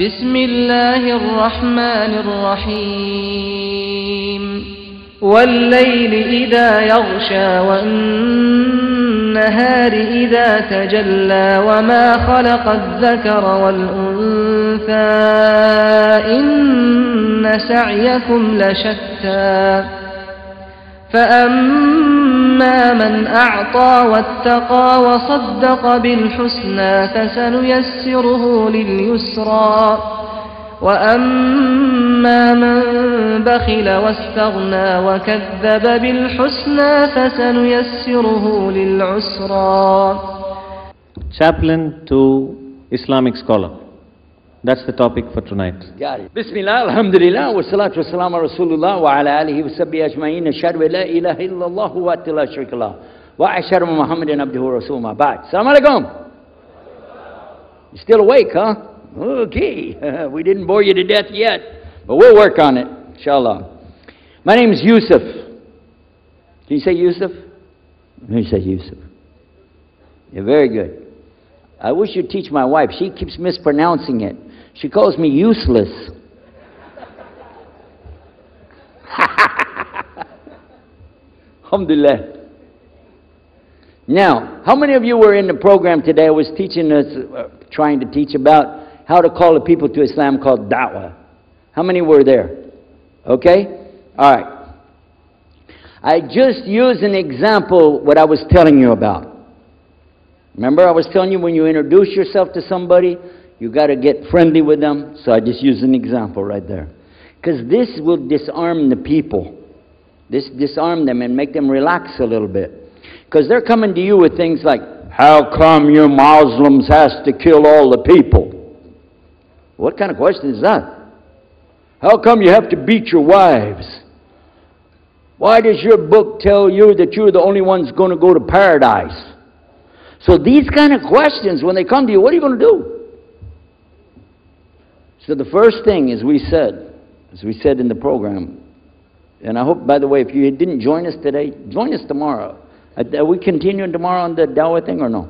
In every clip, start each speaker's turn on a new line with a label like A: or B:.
A: بسم الله الرحمن الرحيم والليل إذا يغشى والنهار إذا تجلى وما خلق الذكر والأنثى إن سعيكم لشتى فأما من أعطى واتقى وصدق بالحسنى فسنيسره لليسرى وأما من بخل واستغنى وكذب بالحسنى فسنيسره للعسرى.
B: Chaplain to Islamic scholar. That's the topic for tonight.
C: Got it. Bismillah, alhamdulillah, wa salatu wa salam ala rasulullah wa ala alihi wa sahbihi ajma'in. Ashhadu an la ilaha illallah wa la sharika lah. Wa ashhadu anna Muhammadan abduhu wa rasuluhu ma ba'd. Assalamu alaikum. You still awake, huh? Okay. We didn't bore you to death yet, but we'll work on it, inshallah. My name is Yusuf. Can you say Yusuf? You say Yusuf. Yeah, very good. I wish you'd teach my wife. She keeps mispronouncing it. She calls me useless. Alhamdulillah. Now, how many of you were in the program today? I was teaching us, trying to teach about how to call the people to Islam called da'wah. How many were there? Okay? All right. I just used an example what I was telling you about. Remember I was telling you when you introduce yourself to somebody, you got to get friendly with them. So I just used an example right there. Because this will disarm the people. This disarm them and make them relax a little bit. Because they're coming to you with things like, how come you Muslims has to kill all the people? What kind of question is that? How come you have to beat your wives? Why does your book tell you that you're the only ones going to go to paradise? So these kind of questions, when they come to you, what are you going to do? So the first thing, as we said in the program, and I hope, by the way, if you didn't join us today, join us tomorrow. Are we continuing tomorrow on the Dawah thing or no?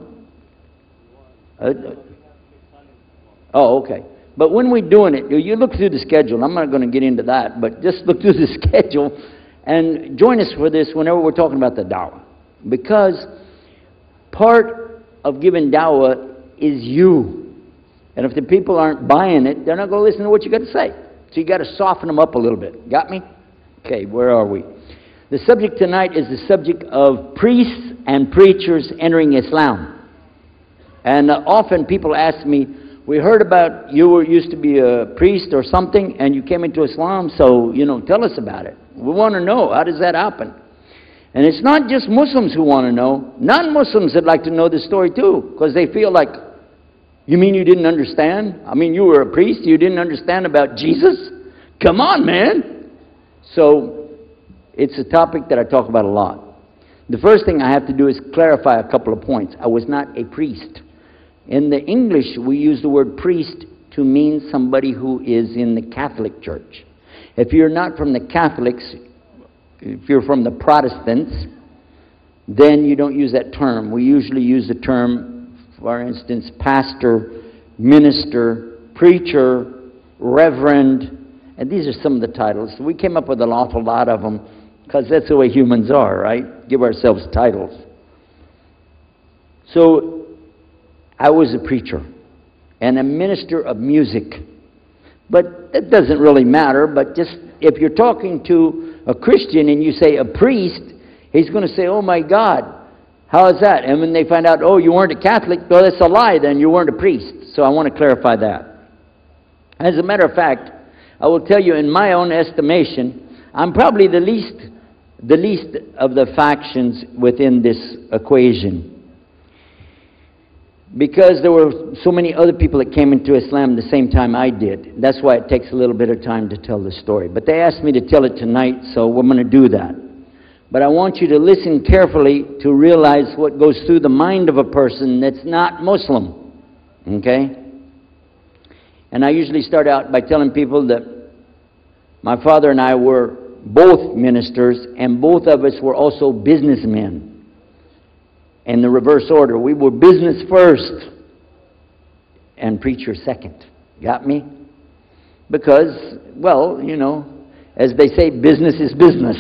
C: Oh, okay. But when we're doing it, you look through the schedule. I'm not going to get into that, but just look through the schedule and join us for this whenever we're talking about the Dawah. Because part of giving dawah is you. And if the people aren't buying it, they're not going to listen to what you got to say. So you got to soften them up a little bit. Got me? Okay, where are we? The subject tonight is the subject of priests and preachers entering Islam. And often people ask me, we heard about you used to be a priest or something and you came into Islam, so, tell us about it. We want to know, how does that happen? And it's not just Muslims who want to know. Non-Muslims would like to know the story too, because they feel like, you mean you didn't understand? I mean, you were a priest, you didn't understand about Jesus? Come on, man! So, it's a topic that I talk about a lot. The first thing I have to do is clarify a couple of points. I was not a priest. In the English, we use the word priest to mean somebody who is in the Catholic Church. If you're not from the Catholics, if you're from the Protestants, then you don't use that term. We usually use the term, for instance, pastor, minister, preacher, reverend, and these are some of the titles. We came up with an awful lot of them because that's the way humans are, right? Give ourselves titles. So I was a preacher and a minister of music. But that doesn't really matter, but just if you're talking to a Christian and you say a priest, he's going to say, oh my God, how is that? And when they find out, oh, you weren't a Catholic, well, that's a lie, then you weren't a priest. So I want to clarify that. As a matter of fact, I will tell you, in my own estimation, I'm probably the least of the factions within this equation. Because there were so many other people that came into Islam the same time I did. That's why it takes a little bit of time to tell the story. But they asked me to tell it tonight, so we're going to do that. But I want you to listen carefully to realize what goes through the mind of a person that's not Muslim. Okay? And I usually start out by telling people that my father and I were both ministers, and both of us were also businessmen. In the reverse order. We were business first and preacher second. Got me? Because, well, you know, as they say, business is business.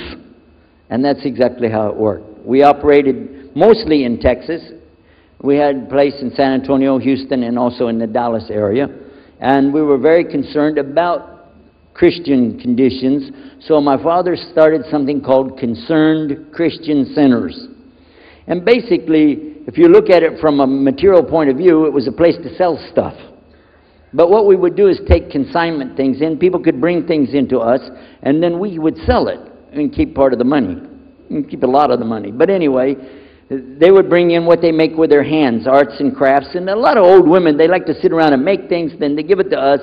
C: And that's exactly how it worked. We operated mostly in Texas. We had a place in San Antonio, Houston, and also in the Dallas area. And we were very concerned about Christian conditions. So my father started something called Concerned Christian Centers. And basically, if you look at it from a material point of view, it was a place to sell stuff. But what we would do is take consignment things in. People could bring things into us, and then we would sell it and keep part of the money, and keep a lot of the money. But anyway, they would bring in what they make with their hands, arts and crafts. And a lot of old women, they like to sit around and make things, then they give it to us,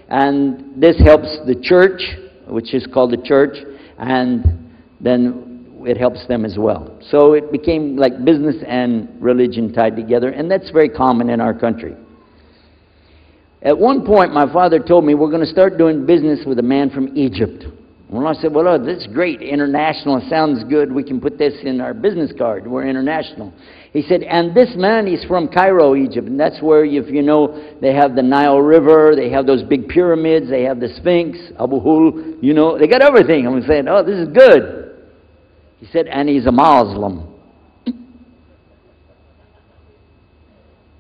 C: and this helps the church, which is called the church, and then it helps them as well. So it became like business and religion tied together, and that's very common in our country. At one point, my father told me, we're going to start doing business with a man from Egypt. Well, I said, well, oh, this is great. International sounds good. We can put this in our business card. We're international. He said, and this man, he's from Cairo, Egypt. And that's where, if you know, they have the Nile River. They have those big pyramids. They have the Sphinx, Abu Hul. You know, they got everything. I'm saying, oh, this is good. He said, and he's a Muslim.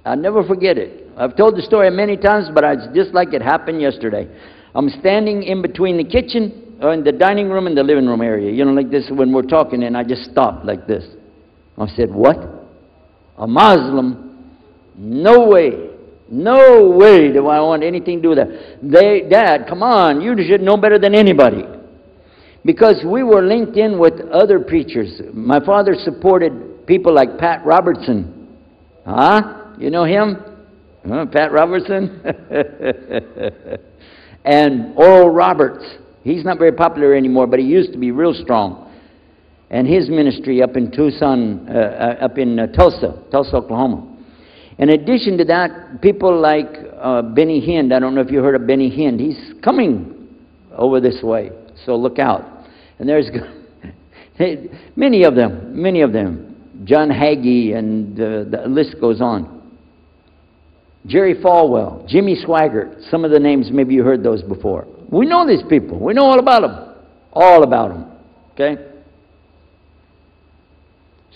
C: I'll never forget it. I've told the story many times, but it's just like it happened yesterday. I'm standing in between the kitchen, or in the dining room and the living room area, you know, like this when we're talking, and I just stopped like this. I said, what? A Muslim? No way. No way do I want anything to do with that. Dad, come on, you should know better than anybody. Because we were linked in with other preachers. My father supported people like Pat Robertson. Huh? You know him? Pat Robertson? And Oral Roberts. He's not very popular anymore, but he used to be real strong. And his ministry up in Tucson, Tulsa, Oklahoma. In addition to that, people like Benny Hinn. I don't know if you heard of Benny Hinn. He's coming over this way, so look out. And there's many of them. John Hagee, and the list goes on. Jerry Falwell, Jimmy Swaggart, some of the names, maybe you heard those before. We know these people. We know all about them. All about them. Okay?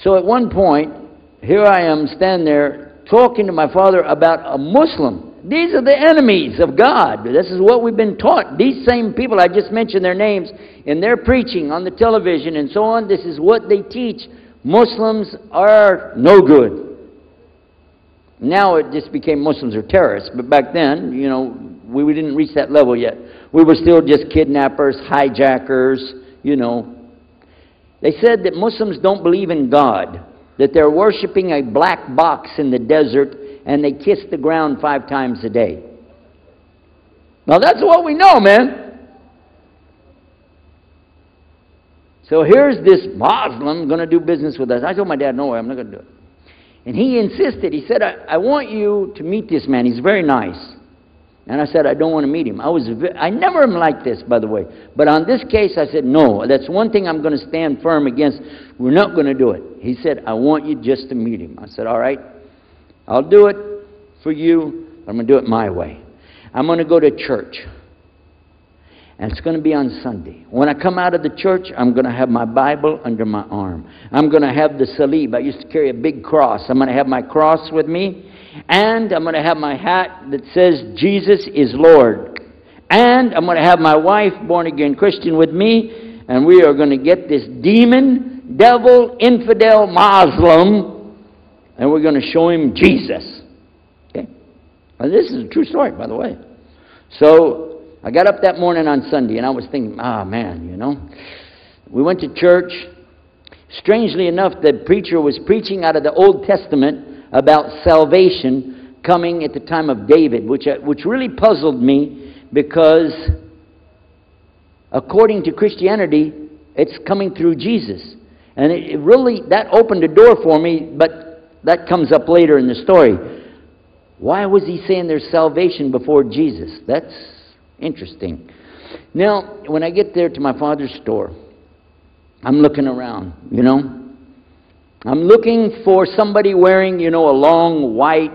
C: So at one point, here I am standing there talking to my father about a Muslim. These are the enemies of God. This is what we've been taught. These same people, I just mentioned their names, in their preaching on the television and so on, this is what they teach. Muslims are no good. Now it just became Muslims are terrorists, but back then, you know, we didn't reach that level yet. We were still just kidnappers, hijackers, you know. They said that Muslims don't believe in God, that they're worshiping a black box in the desert, and they kiss the ground 5 times a day. Now that's what we know, man. So here's this Muslim going to do business with us. I told my dad, no way, I'm not going to do it. And he insisted. He said, I want you to meet this man. He's very nice. And I said, I don't want to meet him. I never am like this, by the way. But on this case, I said, no, that's one thing I'm going to stand firm against. We're not going to do it. He said, I want you just to meet him. I said, all right, I'll do it for you, but I'm going to do it my way. I'm going to go to church. And it's going to be on Sunday. When I come out of the church, I'm going to have my Bible under my arm. I'm going to have the salib. I used to carry a big cross. I'm going to have my cross with me. And I'm going to have my hat that says, Jesus is Lord. And I'm going to have my wife, born-again Christian, with me. And we are going to get this demon, devil, infidel, Muslim, and we're going to show him Jesus. Okay? Now, this is a true story, by the way. So I got up that morning on Sunday, and I was thinking, man, you know. We went to church. Strangely enough, the preacher was preaching out of the Old Testament about salvation coming at the time of David, which really puzzled me because according to Christianity, it's coming through Jesus. And it really, that opened a door for me, but that comes up later in the story. Why was he saying there's salvation before Jesus? That's interesting. Now, when I get there to my father's store, I'm looking around, you know. I'm looking for somebody wearing, you know, a long white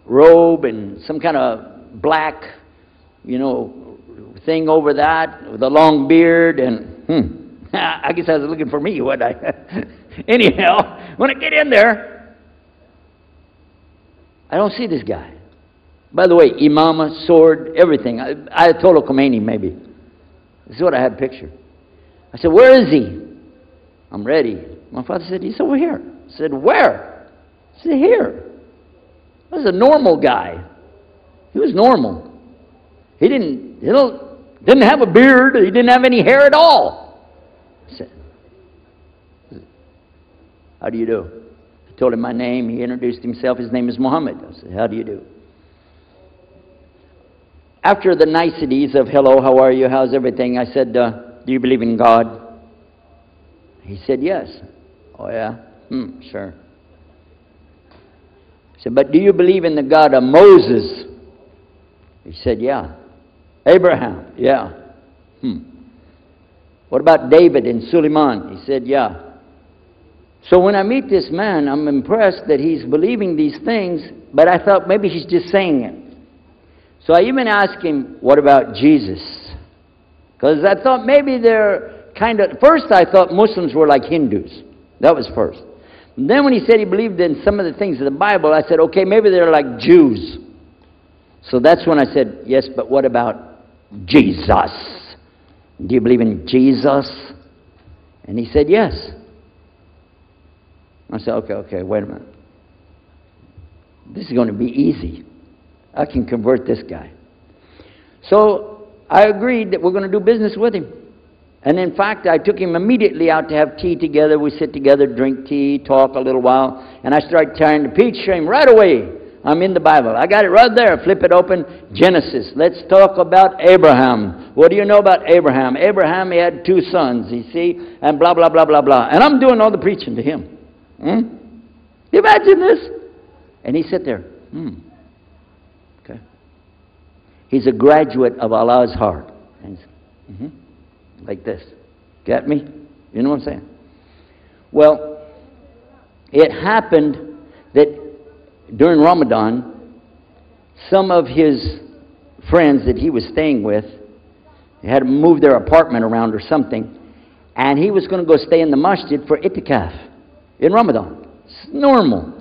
C: robe and some kind of black you know, thing over that with a long beard, and I guess I was looking for me, wasn't I? Anyhow, when I get in there, I don't see this guy. By the way, imama, sword, everything. Ayatollah Khomeini, maybe. This is what I had pictured. I said, where is he? I'm ready. My father said, he's over here. I said, where? I said, here. This is a normal guy. He was normal. He didn't have a beard. He didn't have any hair at all. I said, how do you do? I told him my name. He introduced himself. His name is Muhammad. I said, how do you do? After the niceties of hello, how are you, how's everything, I said, do you believe in God? He said, yes. Oh, yeah? Sure. I said, but do you believe in the God of Moses? He said, yeah. Abraham? Yeah. What about David and Suleiman? He said, yeah. So when I meet this man, I'm impressed that he's believing these things, but I thought maybe he's just saying it. So I even asked him, what about Jesus? Because I thought maybe they're kind of... First I thought Muslims were like Hindus. That was first. And then when he said he believed in some of the things of the Bible, I said, okay, maybe they're like Jews. So that's when I said, yes, but what about Jesus? Do you believe in Jesus? And he said, yes. I said, okay, wait a minute. This is going to be easy. I can convert this guy. So I agreed that we're going to do business with him. And in fact, I took him immediately out to have tea together. We sit together, drink tea, talk a little while. And I start tearing the peach stream right away. I'm in the Bible. I got it right there. Flip it open. Genesis. Let's talk about Abraham. What do you know about Abraham? Abraham, he had 2 sons, you see, and blah, blah, blah, blah, blah. And I'm doing all the preaching to him. Imagine this. And he sat there. Okay. He's a graduate of Allah's heart. And like this. Get me? You know what I'm saying? Well, it happened that during Ramadan, some of his friends that he was staying with had to move their apartment around or something, and he was going to go stay in the masjid for itikaf in Ramadan. It's normal.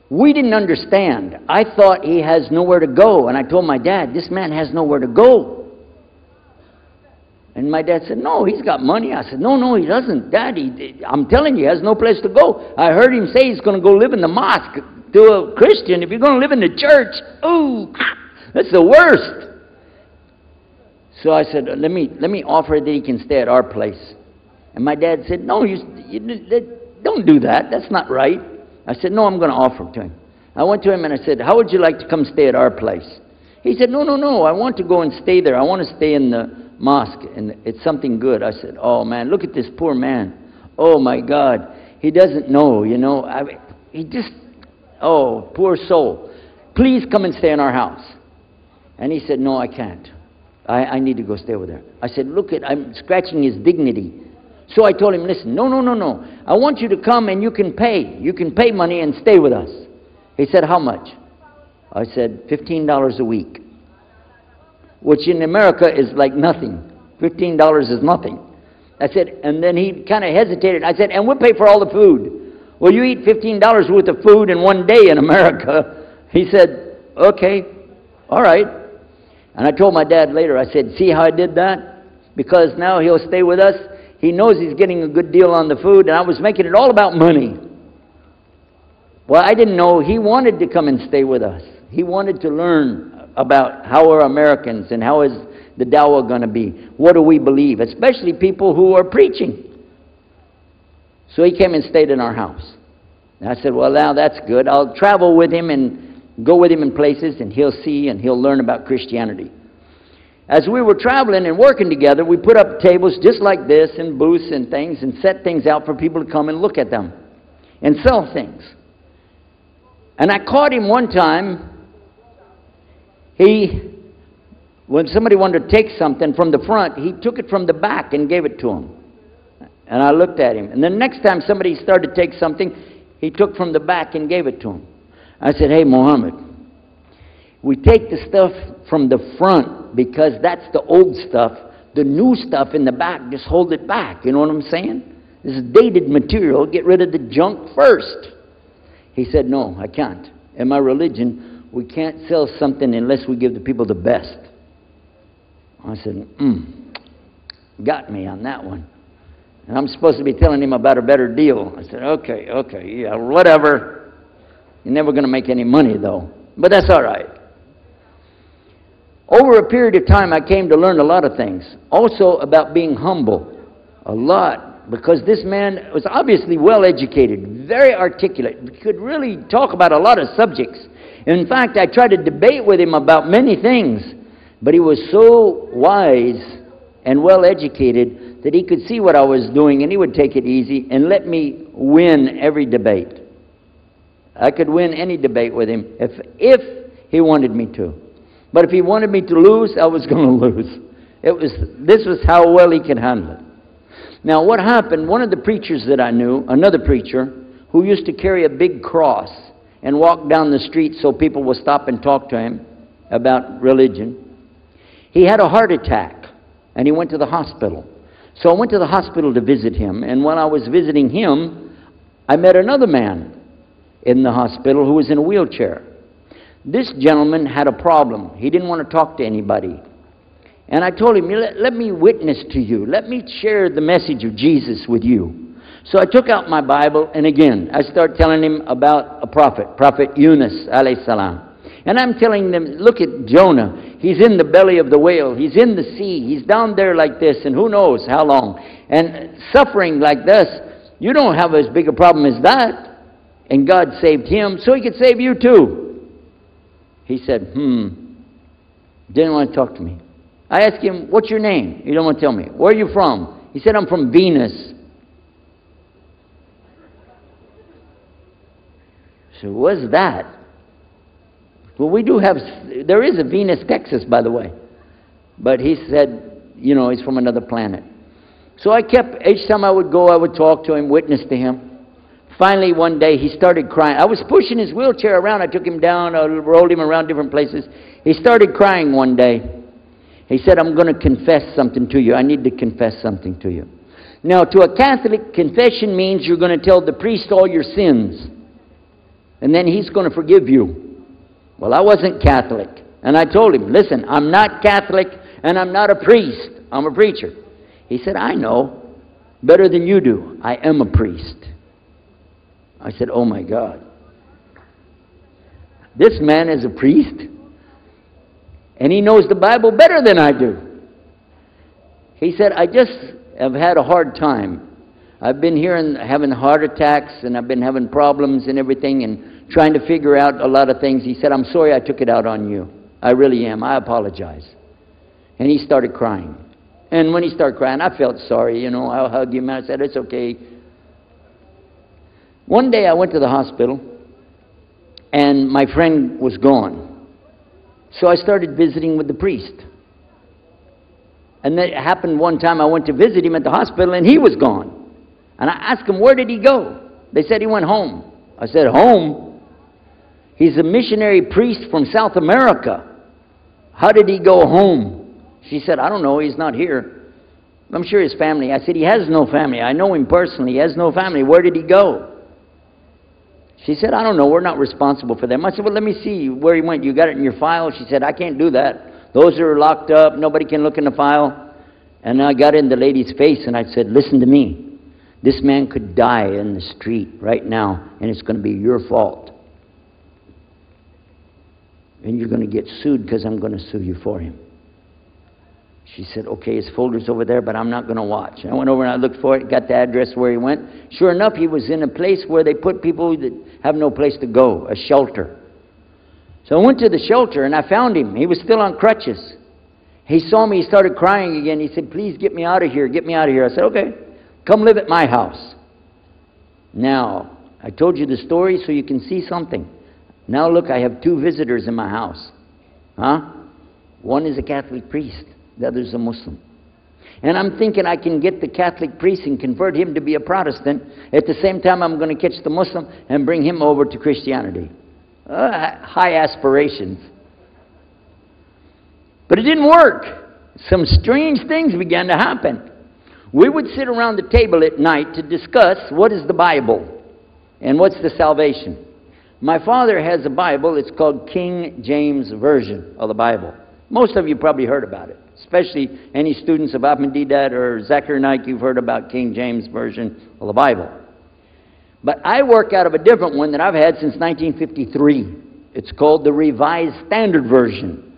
C: We didn't understand. I thought he has nowhere to go, and I told my dad, this man has nowhere to go. And my dad said, no, he's got money. I said, no, he doesn't. Dad, I'm telling you, he has no place to go. I heard him say he's going to go live in the mosque. To a Christian, if you're going to live in the church, ooh, that's the worst. So I said, let me offer that he can stay at our place. And my dad said, no, you don't do that. That's not right. I said, no, I'm going to offer it to him. I went to him and I said, how would you like to come stay at our place? He said, no, I want to go and stay there. I want to stay in the mosque, and it's something good. I said, oh, man, look at this poor man. Oh, my God. He doesn't know, you know. He just, oh, poor soul. Please come and stay in our house. And he said, no, I can't. I need to go stay over there. I said, look, I'm scratching his dignity. So I told him, listen, no. I want you to come and you can pay. You can pay money and stay with us. He said, how much? I said, $15 a week. Which in America is like nothing. $15 is nothing. I said, and then he kind of hesitated. I said, and we'll pay for all the food. Well, you eat $15 worth of food in one day in America. He said, okay, all right. And I told my dad later, I said, see how I did that? Because now he'll stay with us. He knows he's getting a good deal on the food, and I was making it all about money. Well, I didn't know he wanted to come and stay with us. He wanted to learn about how are Americans and how is the dawah going to be. What do we believe? Especially people who are preaching. So he came and stayed in our house. And I said, well, now that's good. I'll travel with him and go with him in places, and he'll see and he'll learn about Christianity. As we were traveling and working together, we put up tables just like this and booths and things and set things out for people to come and look at them and sell things. And I caught him one time. When somebody wanted to take something from the front, he took it from the back and gave it to him. And I looked at him. And the next time somebody started to take something, he took from the back and gave it to him. I said, hey, Muhammad, We take the stuff from the front because that's the old stuff. The new stuff in the back, just hold it back. You know what I'm saying? This is dated material. Get rid of the junk first. He said, no, I can't. In my religion, we can't sell something unless we give the people the best. I said, got me on that one. And I'm supposed to be telling him about a better deal. I said, okay, yeah, whatever. You're never going to make any money, though. But that's all right. Over a period of time, I came to learn a lot of things. Also about being humble. A lot. Because this man was obviously well-educated, very articulate, could really talk about a lot of subjects. In fact, I tried to debate with him about many things, but he was so wise and well-educated that he could see what I was doing, and he would take it easy and let me win every debate. I could win any debate with him if he wanted me to. But if he wanted me to lose, I was going to lose. This was how well he could handle it. Now, what happened, one of the preachers that I knew, another preacher, who used to carry a big cross and walk down the street so people would stop and talk to him about religion, he had a heart attack, and he went to the hospital. So I went to the hospital to visit him, and when I was visiting him, I met another man in the hospital who was in a wheelchair. This gentleman had a problem. He didn't want to talk to anybody. And I told him, let me witness to you. Let me share the message of Jesus with you. So I took out my Bible, and again, I started telling him about a prophet, Prophet Yunus, alayhi salam. And I'm telling them, look at Jonah. He's in the belly of the whale. He's in the sea. He's down there like this, and who knows how long. And suffering like this, you don't have as big a problem as that. And God saved him, so he could save you too. He said, didn't want to talk to me. I asked him, what's your name? He don't want to tell me. Where are you from? He said, I'm from Venus. So what's that? Well, we do have, there is a Venus, Texas, by the way. But he said, you know, he's from another planet. So I kept, each time I would go, I would talk to him, witness to him. Finally, one day, he started crying. I was pushing his wheelchair around. I took him down, I rolled him around different places. He started crying one day. He said, I'm going to confess something to you. I need to confess something to you. Now, to a Catholic, confession means you're going to tell the priest all your sins. And then he's going to forgive you. Well, I wasn't Catholic. And I told him, listen, I'm not Catholic and I'm not a priest. I'm a preacher. He said, I know. Better than you do. I am a priest. I said, oh my God. This man is a priest? And he knows the Bible better than I do. He said, I just have had a hard time. I've been here and having heart attacks, and I've been having problems and everything, and trying to figure out a lot of things. He said, I'm sorry I took it out on you. I really am. I apologize. And he started crying. And when he started crying, I felt sorry. You know, I hugged him, and I said, it's okay. One day I went to the hospital, and my friend was gone. So I started visiting with the priest. And that happened one time I went to visit him at the hospital and he was gone. And I asked him, where did he go? They said he went home. I said, home? He's a missionary priest from South America. How did he go home? She said, I don't know, he's not here. I'm sure his family. I said, he has no family. I know him personally. He has no family. Where did he go? She said, I don't know, we're not responsible for them. I said, well, let me see where he went. You got it in your file? She said, I can't do that. Those are locked up. Nobody can look in the file. And I got in the lady's face and I said, listen to me. This man could die in the street right now, and it's going to be your fault. And you're going to get sued because I'm going to sue you for him. She said, okay, his folder's over there, but I'm not going to watch. I went over and I looked for it, got the address where he went. Sure enough, he was in a place where they put people that have no place to go, a shelter. So I went to the shelter and I found him. He was still on crutches. He saw me, he started crying again. He said, please get me out of here, get me out of here. I said, okay, come live at my house. Now, I told you the story so you can see something. Now look, I have 2 visitors in my house. One is a Catholic priest. The other is a Muslim. And I'm thinking I can get the Catholic priest and convert him to be a Protestant. At the same time, I'm going to catch the Muslim and bring him over to Christianity. High aspirations. But it didn't work. Some strange things began to happen. We would sit around the table at night to discuss what is the Bible and what's the salvation. My father has a Bible. It's called King James Version of the Bible. Most of you probably heard about it, especially any students of Ahmadiyya or Zakir Naik. You've heard about King James Version of the Bible. But I work out of a different one that I've had since 1953. It's called the Revised Standard Version.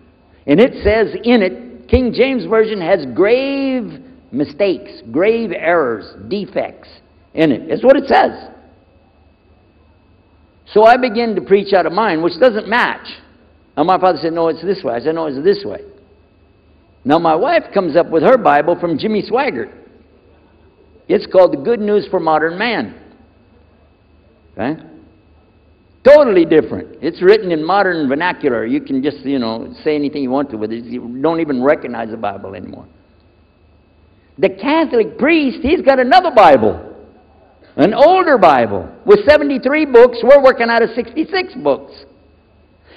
C: And it says in it, King James Version has grave mistakes, grave errors, defects in it. That's what it says. So I began to preach out of mine, which doesn't match. And my father said, no, it's this way. I said, no, it's this way. Now my wife comes up with her Bible from Jimmy Swaggart. It's called The Good News for Modern Man. Okay? Totally different. It's written in modern vernacular. You can just, say anything you want to with it. You don't even recognize the Bible anymore. The Catholic priest, he's got another Bible. An older Bible with 73 books. We're working out of 66 books.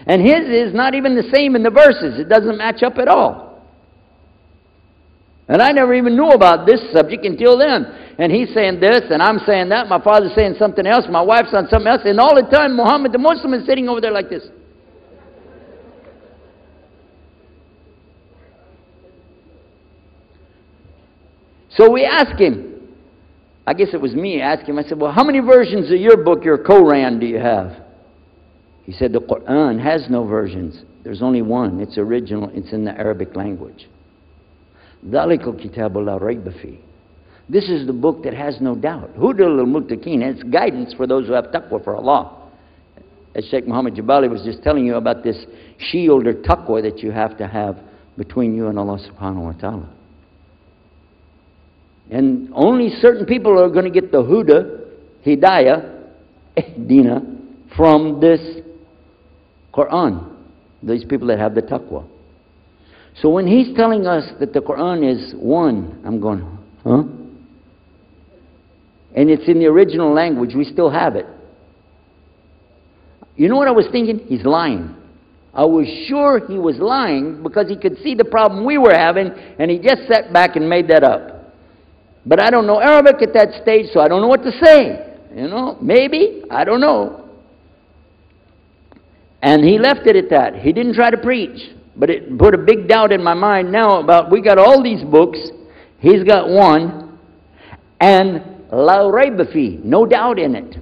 C: And his is not even the same in the verses. It doesn't match up at all. And I never even knew about this subject until then. And he's saying this, and I'm saying that. My father's saying something else. My wife's on something else. And all the time, Muhammad the Muslim is sitting over there like this. So we asked him. I guess it was me. I asked him. I said, well, how many versions of your book, your Quran, do you have? He said, the Quran has no versions. There's only one. It's original. It's in the Arabic language. ذَلِكَ الْكِتَابُ لَا رَيْبَ فِيهِ. This is the book that has no doubt. Huda lil-muttaqin. It's guidance for those who have taqwa for Allah. As Sheikh Muhammad Jabali was just telling you about this shield or taqwa that you have to have between you and Allah subhanahu wa ta'ala. And only certain people are going to get the huda, hidayah, dina, from this Quran. These people that have the taqwa. So when he's telling us that the Quran is one, I'm going, huh? And it's in the original language, we still have it. You know what I was thinking? He's lying. I was sure he was lying because he could see the problem we were having, and he just sat back and made that up. But I don't know Arabic at that stage, so I don't know what to say. Maybe, I don't know. And he left it at that. He didn't try to preach. But it put a big doubt in my mind now about, we got all these books, he's got one, and la rayba fi, no doubt in it.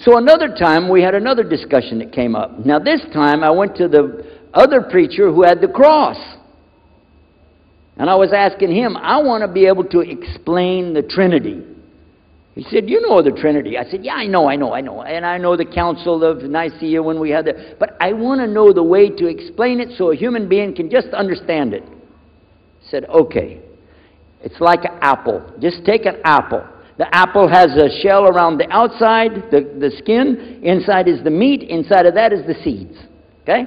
C: So another time we had another discussion that came up. Now this time I went to the other preacher who had the cross. And I was asking him, I want to be able to explain the Trinity. He said, you know the Trinity. I said, yeah, I know. And I know the Council of Nicaea when we had that. But I want to know the way to explain it so a human being can just understand it. He said, okay. It's like an apple. Just take an apple. The apple has a shell around the outside, the skin. Inside is the meat. Inside of that is the seeds. Okay?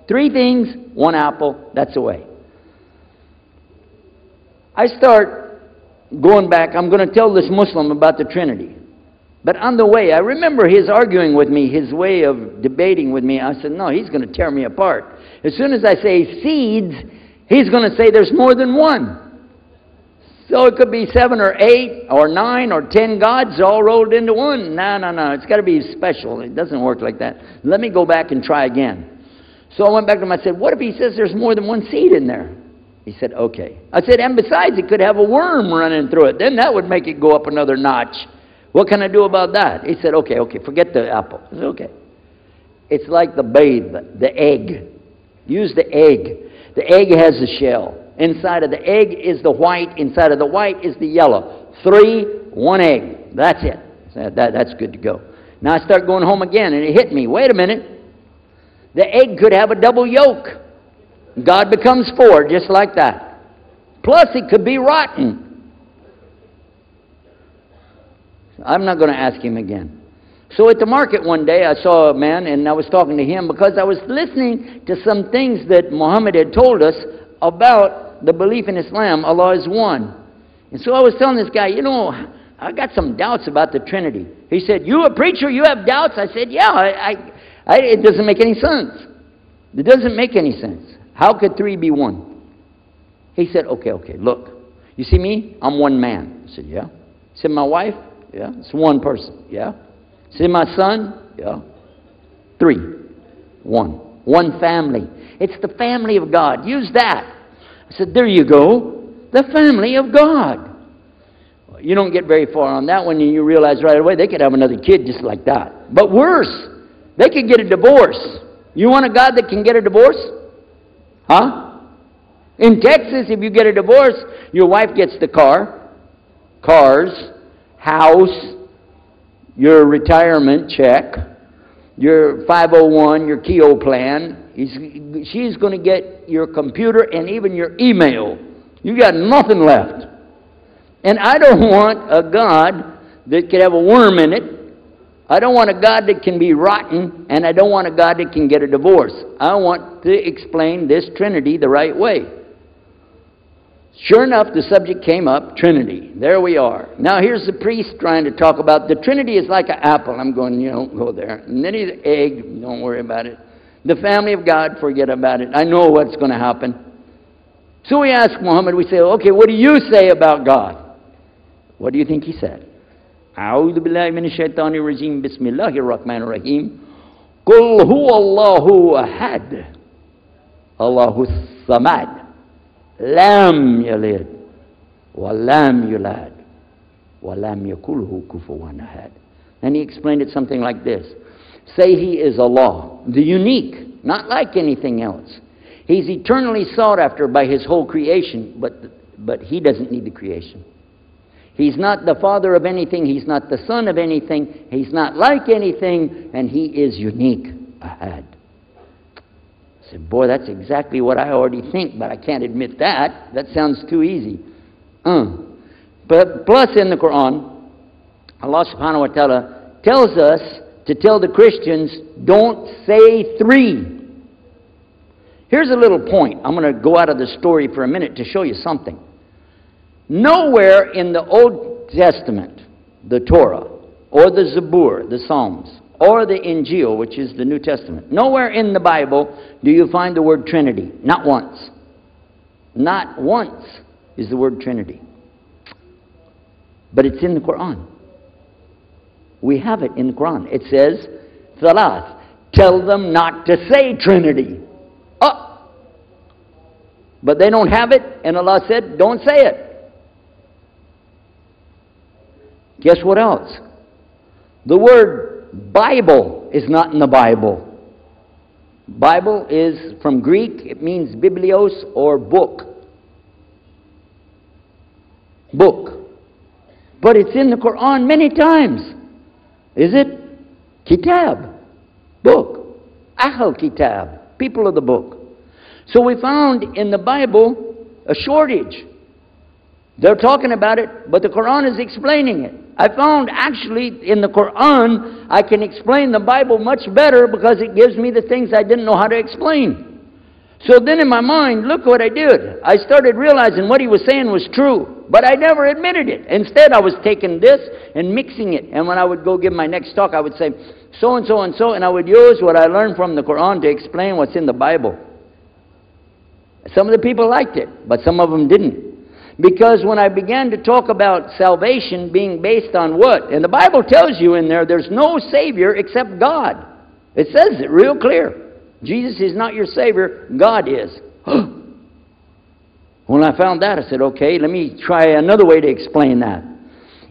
C: 3 things, 1 apple. That's the way. I start going back. I'm going to tell this Muslim about the Trinity. But on the way, I remember his arguing with me, his way of debating with me. I said, no, he's going to tear me apart. As soon as I say seeds, he's going to say there's more than one. So it could be 7 or 8 or 9 or 10 gods all rolled into one. No. It's got to be special. It doesn't work like that. Let me go back and try again. So I went back to him. I said, what if he says there's more than one seed in there? He said, okay. I said, and besides, it could have a worm running through it. Then that would make it go up another notch. What can I do about that? He said, okay, forget the apple. I said, okay. It's like the babe, the egg. Use the egg. The egg has a shell. Inside of the egg is the white. Inside of the white is the yellow. 3, 1 egg. That's it. So that's good to go. Now I start going home again, and it hit me. Wait a minute. The egg could have a double yolk. God becomes 4, just like that. Plus, it could be rotten. I'm not going to ask him again. So at the market one day, I saw a man, and I was talking to him because I was listening to some things that Muhammad had told us about the belief in Islam. Allah is one. And so I was telling this guy, I got some doubts about the Trinity. He said, you a preacher, you have doubts? I said, yeah, it doesn't make any sense. It doesn't make any sense. How could three be one? He said, okay, look. You see me? I'm one man. I said, yeah. He said, my wife? Yeah. It's one person. Yeah. He said, my son? Yeah. Three. One. One family. It's the family of God. Use that. I said, there you go. The family of God. You don't get very far on that one, and you realize right away they could have another kid just like that. But worse, they could get a divorce. You want a God that can get a divorce? Huh? In Texas, if you get a divorce, your wife gets the cars, house, your retirement check, your 501, your Keogh plan. She's going to get your computer and even your email. You got nothing left. And I don't want a God that could have a worm in it. I don't want a God that can be rotten, and I don't want a God that can get a divorce. I want to explain this Trinity the right way. Sure enough, the subject came up, Trinity. There we are. Now here's the priest trying to talk about the Trinity is like an apple. I'm going, you don't go there. And then he's an egg, don't worry about it. The family of God, forget about it. I know what's going to happen. So we ask Muhammad, we say, okay, what do you say about God? What do you think he said? أعوذ بالله من الشيطان الرجيم بسم الله الرحمن الرحيم قل هو الله أحد الله الصمد لم يلد ولم يولد ولم يكن له كفوا أحد. And he explained it something like this. Say he is Allah, the unique, not like anything else. He's eternally sought after by his whole creation, but he doesn't need the creation. He's not the father of anything. He's not the son of anything. He's not like anything. And he is unique. Ahad. I said, boy, that's exactly what I already think, but I can't admit that. That sounds too easy. But plus in the Quran, Allah subhanahu wa ta'ala tells us to tell the Christians, don't say three. Here's a little point. I'm going to go out of the story for a minute to show you something. Nowhere in the Old Testament, the Torah, or the Zabur, the Psalms, or the Injil, which is the New Testament, nowhere in the Bible do you find the word Trinity. Not once. Not once is the word Trinity. But it's in the Quran. We have it in the Quran. It says, Thalath, tell them not to say Trinity. Oh! But they don't have it, and Allah said, don't say it. Guess what else? The word Bible is not in the Bible. Bible is from Greek. It means biblios or book. Book. But it's in the Quran many times. Is it? Kitab. Book. Ahl Kitab. People of the book. So we found in the Bible a shortage. They're talking about it, but the Quran is explaining it. I found actually in the Quran, I can explain the Bible much better because it gives me the things I didn't know how to explain. So then in my mind, look what I did. I started realizing what he was saying was true, but I never admitted it. Instead, I was taking this and mixing it. And when I would go give my next talk, I would say, so and so and so, and I would use what I learned from the Quran to explain what's in the Bible. Some of the people liked it, but some of them didn't. Because when I began to talk about salvation being based on what? And the Bible tells you in there, there's no Savior except God. It says it real clear. Jesus is not your Savior, God is. When I found that, I said, okay, let me try another way to explain that.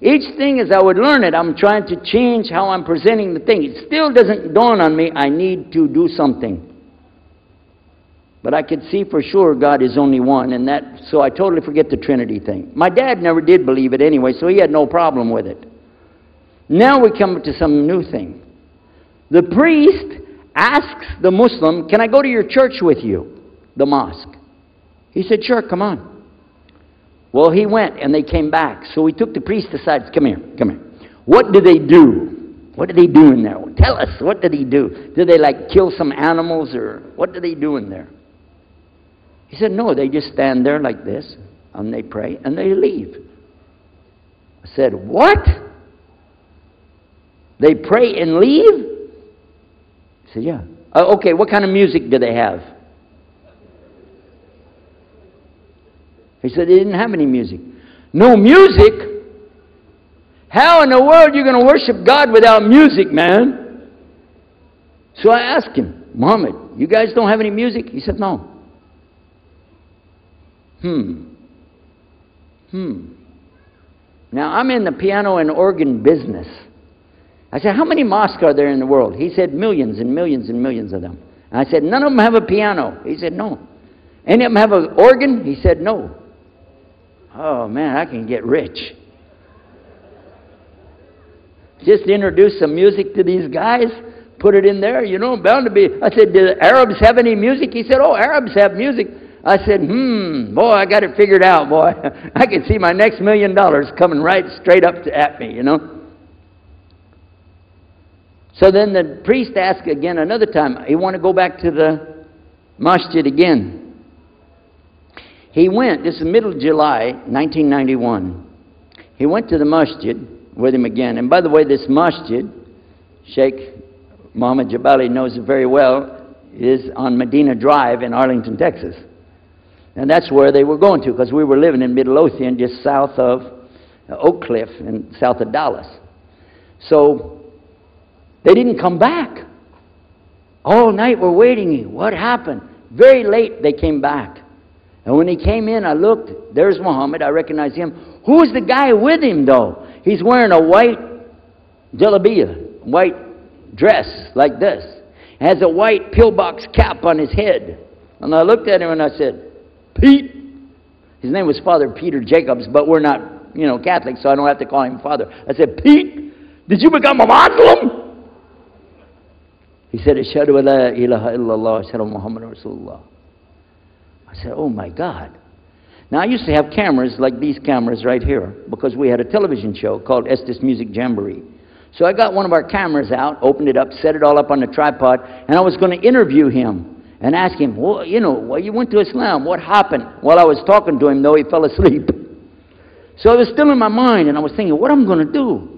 C: Each thing as I would learn it, I'm trying to change how I'm presenting the thing. It still doesn't dawn on me, I need to do something. But I could see for sure God is only one, and so I totally forget the Trinity thing. My dad never did believe it anyway, so he had no problem with it. Now we come to some new thing. The priest asks the Muslim, can I go to your church with you? The mosque. He said, sure, come on. Well, he went, and they came back. So we took the priest aside. Come here, come here. What do they do? What do they do in there? Tell us, what did he do? Did they like kill some animals, or what do they do in there? He said, no, they just stand there like this, and they pray, and they leave. I said, what? They pray and leave? He said, yeah. Okay, what kind of music do they have? He said they didn't have any music. No music? How in the world are you going to worship God without music, man? So I asked him, Muhammad, you guys don't have any music? He said, no. Now, I'm in the piano and organ business. I said, how many mosques are there in the world? He said, millions and millions and millions of them. And I said, none of them have a piano. He said, no. Any of them have an organ? He said, no. Oh, man, I can get rich. Just introduce some music to these guys, put it in there, you know, bound to be. I said, do the Arabs have any music? He said, oh, Arabs have music. I said, boy, I got it figured out, boy. I can see my next $1 million coming right straight up at me, you know. So then the priest asked again another time, he wanted to go back to the masjid again. He went, this is middle of July, 1991. He went to the masjid with him again. And by the way, this masjid, Sheikh Mohammed Jabali knows it very well, is on Medina Drive in Arlington, Texas. And that's where they were going to, because we were living in Midlothian, just south of Oak Cliff and south of Dallas. So they didn't come back. All night we're waiting. What happened? Very late they came back. And when he came in, I looked. There's Muhammad. I recognized him. Who's the guy with him, though? He's wearing a white jalabiyah, white dress like this. Has a white pillbox cap on his head. And I looked at him and I said, Pete. His name was Father Peter Jacobs, but we're not, you know, Catholic, so I don't have to call him Father. I said, Pete, did you become a Muslim? He said, Ashhadu an la ilaha illallah, Ashhadu Muhammad Rasulullah. I said, oh my God. Now, I used to have cameras like these cameras right here because we had a television show called Estes Music Jamboree. So I got one of our cameras out, opened it up, set it all up on the tripod, and I was going to interview him and ask him, well, you know, well, you went to Islam. What happened? While I was talking to him, though, he fell asleep. So it was still in my mind, and I was thinking, what am I going to do?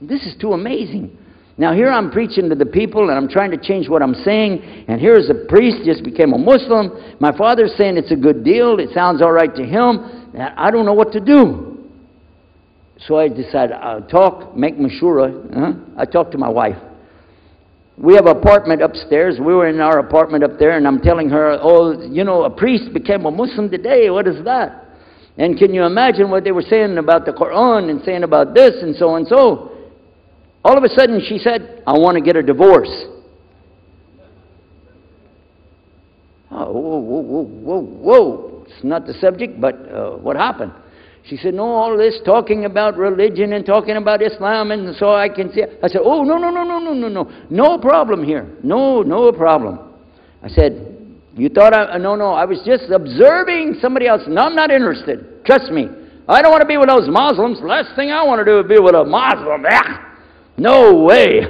C: This is too amazing. Now, here I'm preaching to the people, and I'm trying to change what I'm saying, and here's a priest, just became a Muslim. My father's saying it's a good deal. It sounds all right to him. And I don't know what to do. So I decided I'll talk, make mashura. I talked to my wife. We have an apartment upstairs. We were in our apartment up there, and I'm telling her, oh, you know, a priest became a Muslim today. What is that? And can you imagine what they were saying about the Quran and saying about this and so and so? All of a sudden, she said, I want to get a divorce. Oh, whoa. It's not the subject, but what happened? She said, no, all this talking about religion and talking about Islam, and so I can see. I said, oh, no. No problem here. No problem. I said, you thought no, I was just observing somebody else. No, I'm not interested. Trust me. I don't want to be with those Muslims. Last thing I want to do is be with a Muslim. No way.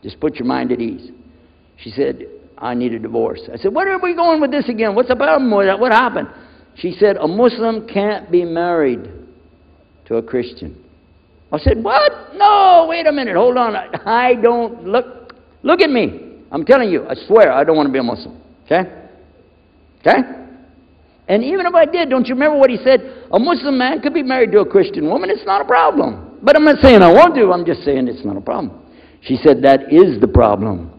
C: Just put your mind at ease. She said, I need a divorce. I said, where are we going with this again? What's the problem with that? What happened? She said, a Muslim can't be married to a Christian. I said, what? No, wait a minute. Hold on. I don't look at me. I'm telling you, I swear I don't want to be a Muslim. Okay? And even if I did, don't you remember what he said? A Muslim man could be married to a Christian woman. It's not a problem. But I'm not saying I won't do. I'm just saying it's not a problem. She said, that is the problem.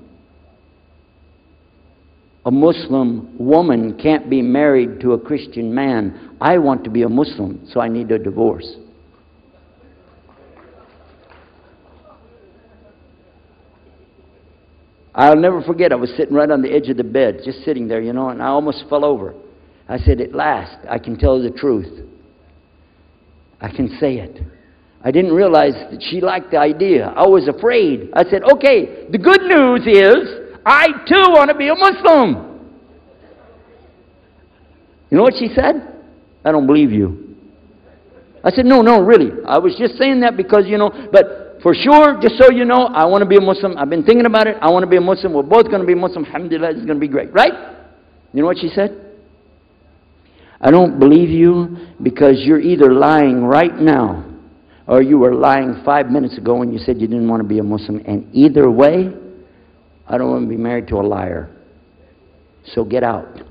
C: A Muslim woman can't be married to a Christian man. I want to be a Muslim, so I need a divorce. I'll never forget, I was sitting right on the edge of the bed, just sitting there, you know, and I almost fell over. I said, at last, I can tell the truth. I can say it. I didn't realize that she liked the idea. I was afraid. I said, okay, the good news is, I too want to be a Muslim. You know what she said? I don't believe you. I said, no, really. I was just saying that because, you know, but for sure, just so you know, I want to be a Muslim. I've been thinking about it. I want to be a Muslim. We're both going to be Muslim. Alhamdulillah, it's going to be great. Right? You know what she said? I don't believe you because you're either lying right now or you were lying 5 minutes ago when you said you didn't want to be a Muslim. And either way, I don't want to be married to a liar. So get out.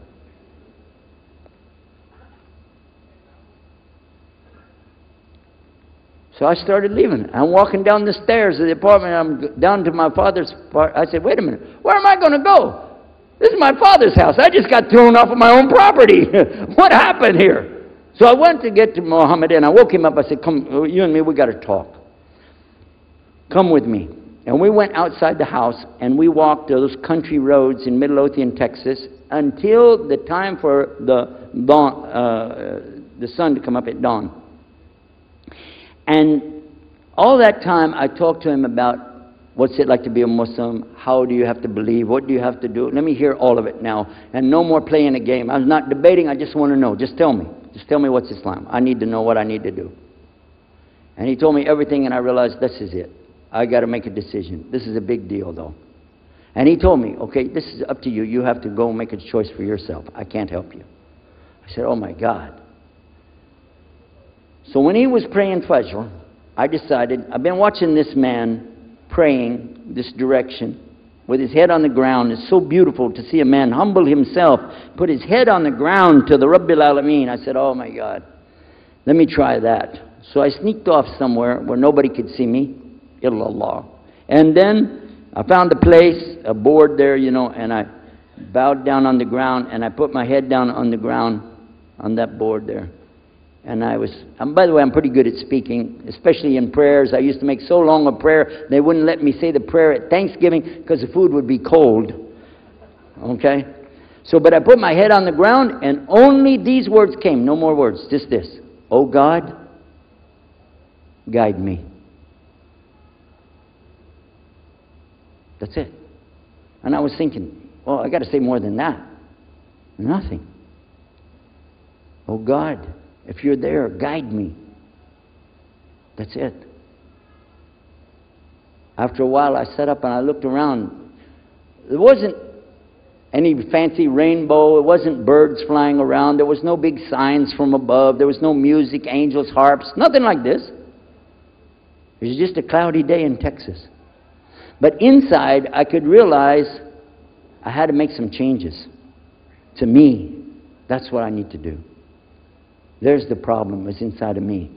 C: So I started leaving. I'm walking down the stairs of the apartment. I'm down to my father's part. I said, wait a minute. Where am I going to go? This is my father's house. I just got thrown off of my own property. What happened here? So I went to get to Muhammad, and I woke him up. I said, come, you and me, we got to talk. Come with me. And we went outside the house, and we walked those country roads in Midlothian, Texas, until the time for the dawn, the sun to come up at dawn. And all that time, I talked to him about what's it like to be a Muslim, how do you have to believe, what do you have to do. Let me hear all of it now, and no more playing a game. I'm not debating, I just want to know. Just tell me. Just tell me what's Islam. I need to know what I need to do. And he told me everything, and I realized this is it. I got to make a decision. This is a big deal, though. And he told me, okay, this is up to you. You have to go make a choice for yourself. I can't help you. I said, oh my God. So when he was praying Fajr, I decided, I've been watching this man praying this direction with his head on the ground. It's so beautiful to see a man humble himself, put his head on the ground to the Rabbil Alameen. I said, oh my God, let me try that. So I sneaked off somewhere where nobody could see me, illallah. And then I found a place, a board there, you know, and I bowed down on the ground, and I put my head down on the ground on that board there. And by the way, I'm pretty good at speaking, especially in prayers. I used to make so long a prayer, they wouldn't let me say the prayer at Thanksgiving because the food would be cold. Okay? So, but I put my head on the ground, and only these words came, no more words, just this. Oh God, guide me. That's it. And I was thinking, well, I got to say more than that. Nothing. Oh God, if you're there, guide me. That's it. After a while, I sat up and I looked around. There wasn't any fancy rainbow. It wasn't birds flying around. There was no big signs from above. There was no music, angels, harps, nothing like this. It was just a cloudy day in Texas. But inside, I could realize I had to make some changes. To me, that's what I need to do. There's the problem, it's inside of me.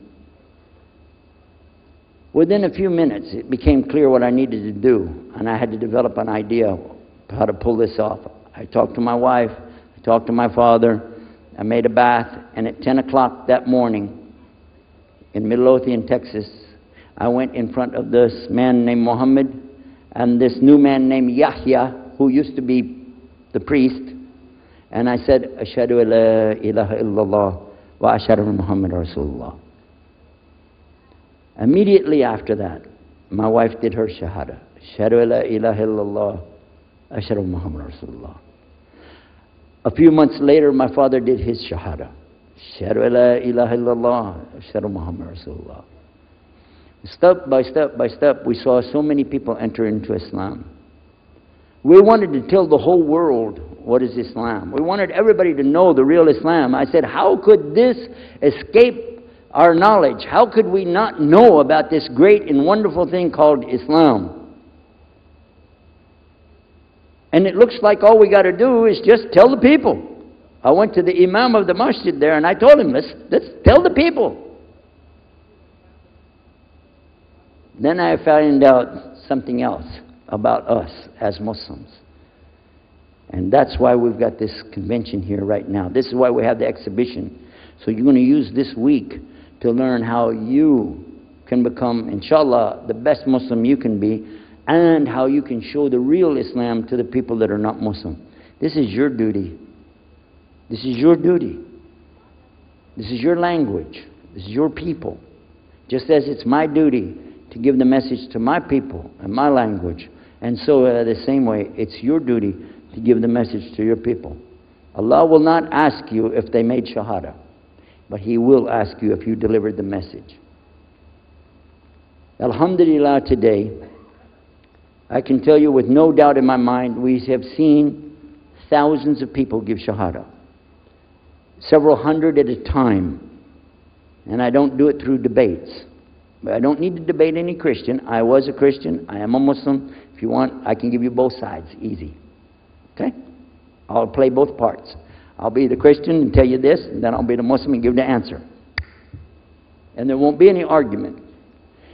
C: Within a few minutes, it became clear what I needed to do, and I had to develop an idea of how to pull this off. I talked to my wife, I talked to my father, I made a bath, and at 10 o'clock that morning in Midlothian, Texas, I went in front of this man named Muhammad and this new man named Yahya, who used to be the priest, and I said, Ashhadu la ilaha illallah wa ashhadu anna Muhammad Rasulullah. Immediately after that, my wife did her shahada. Ashhadu la ilaha illallah, ashhadu anna Muhammad Rasulullah. A few months later, my father did his shahada. Ashhadu la ilaha illallah, ashhadu anna Muhammad Rasulullah. Step by step by step, we saw so many people enter into Islam. We wanted to tell the whole world what is Islam. We wanted everybody to know the real Islam. I said, how could this escape our knowledge? How could we not know about this great and wonderful thing called Islam? And it looks like all we got to do is just tell the people. I went to the imam of the masjid there and I told him, let's tell the people. Then I found out something else about us as Muslims. And that's why we've got this convention here right now. This is why we have the exhibition. So you're going to use this week to learn how you can become, inshallah, the best Muslim you can be, and how you can show the real Islam to the people that are not Muslim. This is your duty. This is your duty. This is your language. This is your people. Just as it's my duty to give the message to my people and my language. And so the same way, it's your duty to give the message to your people. Allah will not ask you if they made shahada, but He will ask you if you delivered the message. Alhamdulillah, today, I can tell you with no doubt in my mind, we have seen thousands of people give shahada. Several hundred at a time. And I don't do it through debates. But I don't need to debate any Christian. I was a Christian. I am a Muslim. If you want, I can give you both sides. Easy. Okay? I'll play both parts. I'll be the Christian and tell you this, and then I'll be the Muslim and give the answer. And there won't be any argument.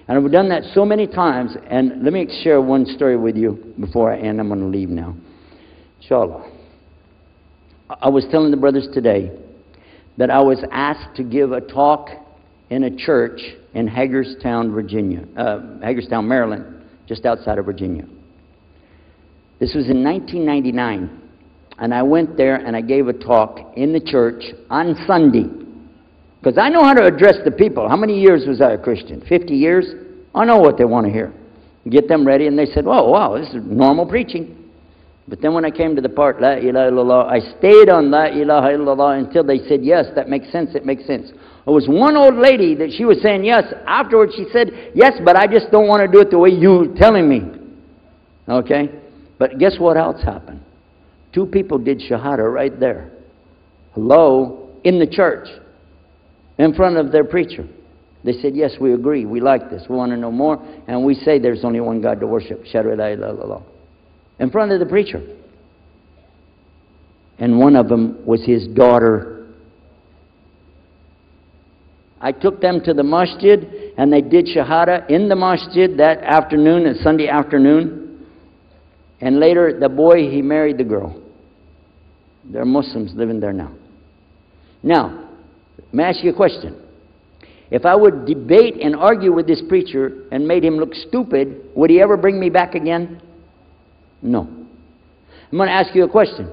C: And I've done that so many times. And let me share one story with you before I end. I'm going to leave now. Inshallah. I was telling the brothers today that I was asked to give a talk in a church in Hagerstown, Maryland, just outside of Virginia. This was in 1999. And I went there and I gave a talk in the church on Sunday. Because I know how to address the people. How many years was I a Christian? 50 years? I know what they want to hear. Get them ready, and they said, "Oh, wow, this is normal preaching." But then when I came to the part, La ilaha illallah, I stayed on La ilaha illallah until they said, "Yes, that makes sense, it makes sense." There was one old lady that she was saying yes. Afterwards she said, "Yes, but I just don't want to do it the way you're telling me." Okay? But guess what else happened? 2 people did Shahada right there. Hello? In the church. In front of their preacher. They said, "Yes, we agree. We like this. We want to know more. And we say there's only one God to worship. Shahada la ilaha illallah." In front of the preacher. And one of them was his daughter. I took them to the masjid, and they did Shahada in the masjid that afternoon, a Sunday afternoon. And later, the boy, he married the girl. They're Muslims living there now. Now, let me ask you a question. If I would debate and argue with this preacher and made him look stupid, would he ever bring me back again? No. I'm going to ask you a question.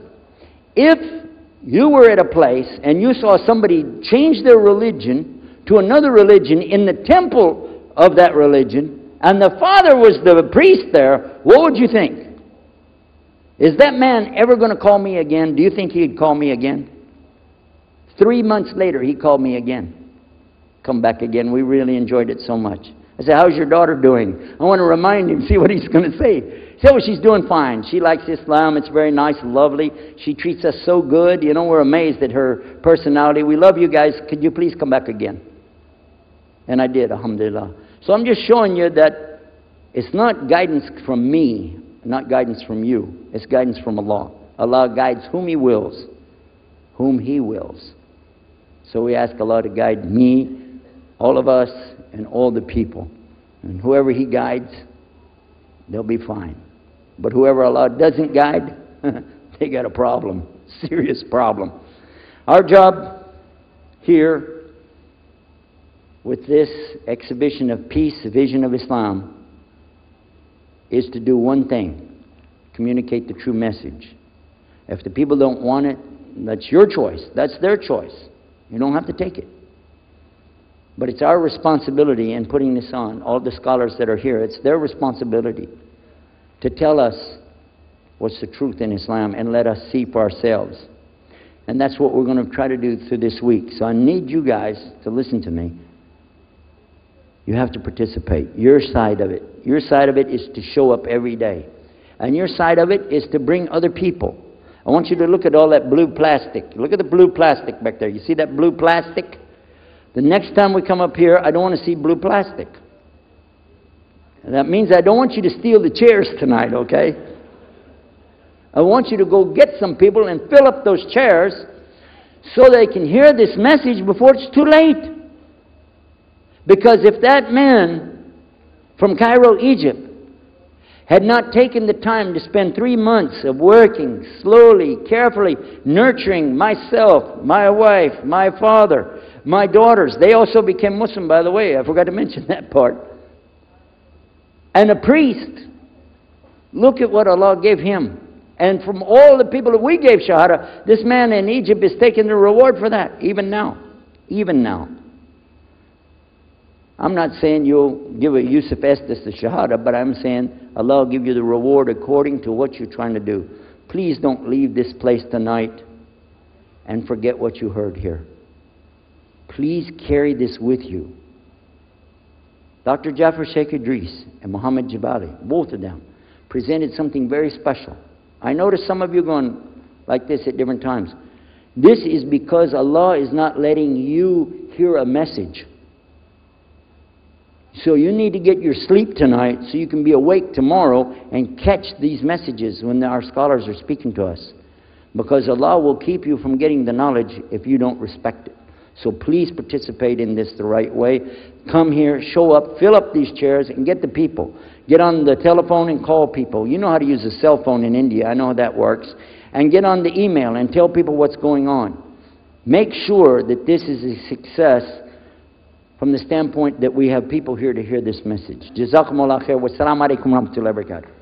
C: If you were at a place and you saw somebody change their religion to another religion in the temple of that religion, and the father was the priest there, what would you think? Is that man ever going to call me again? Do you think he'd call me again? 3 months later, he called me again. Come back again. We really enjoyed it so much. I said, "How's your daughter doing?" I want to remind him, see what he's going to say. He said, "Well, she's doing fine. She likes Islam. It's very nice, lovely. She treats us so good. You know, we're amazed at her personality. We love you guys. Could you please come back again?" And I did, alhamdulillah. So I'm just showing you that it's not guidance from me, not guidance from you. It's guidance from Allah. Allah guides whom He wills. Whom He wills. So we ask Allah to guide me, all of us, and all the people. And whoever He guides, they'll be fine. But whoever Allah doesn't guide, they got a problem. Serious problem. Our job here with this exhibition of peace, vision of Islam, is to do one thing. Communicate the true message. If the people don't want it, that's your choice. That's their choice. You don't have to take it. But it's our responsibility in putting this on, all the scholars that are here, it's their responsibility to tell us what's the truth in Islam and let us see for ourselves. And that's what we're going to try to do through this week. So I need you guys to listen to me. You have to participate. Your side of it. Your side of it is to show up every day. And your side of it is to bring other people. I want you to look at all that blue plastic. Look at the blue plastic back there. You see that blue plastic? The next time we come up here, I don't want to see blue plastic. And that means I don't want you to steal the chairs tonight, okay? I want you to go get some people and fill up those chairs so they can hear this message before it's too late. Because if that man from Cairo, Egypt, had not taken the time to spend 3 months of working slowly, carefully, nurturing myself, my wife, my father, my daughters. They also became Muslim, by the way. I forgot to mention that part. And a priest. Look at what Allah gave him. And from all the people that we gave Shahada, this man in Egypt is taking the reward for that, even now. Even now. I'm not saying you'll give a Yusuf Estes the Shahada, but I'm saying Allah will give you the reward according to what you're trying to do. Please don't leave this place tonight and forget what you heard here. Please carry this with you. Dr. Jafar Sheikh Idris and Muhammad Jabali, both of them, presented something very special. I noticed some of you going like this at different times. This is because Allah is not letting you hear a message. So you need to get your sleep tonight so you can be awake tomorrow and catch these messages when our scholars are speaking to us. Because Allah will keep you from getting the knowledge if you don't respect it. So please participate in this the right way. Come here, show up, fill up these chairs, and get the people. Get on the telephone and call people. You know how to use a cell phone in India. I know how that works. And get on the email and tell people what's going on. Make sure that this is a success from the standpoint that we have people here to hear this message. Jazakumullah khair. Wassalamu alaikum wa rahmatullahi wa barakatuh.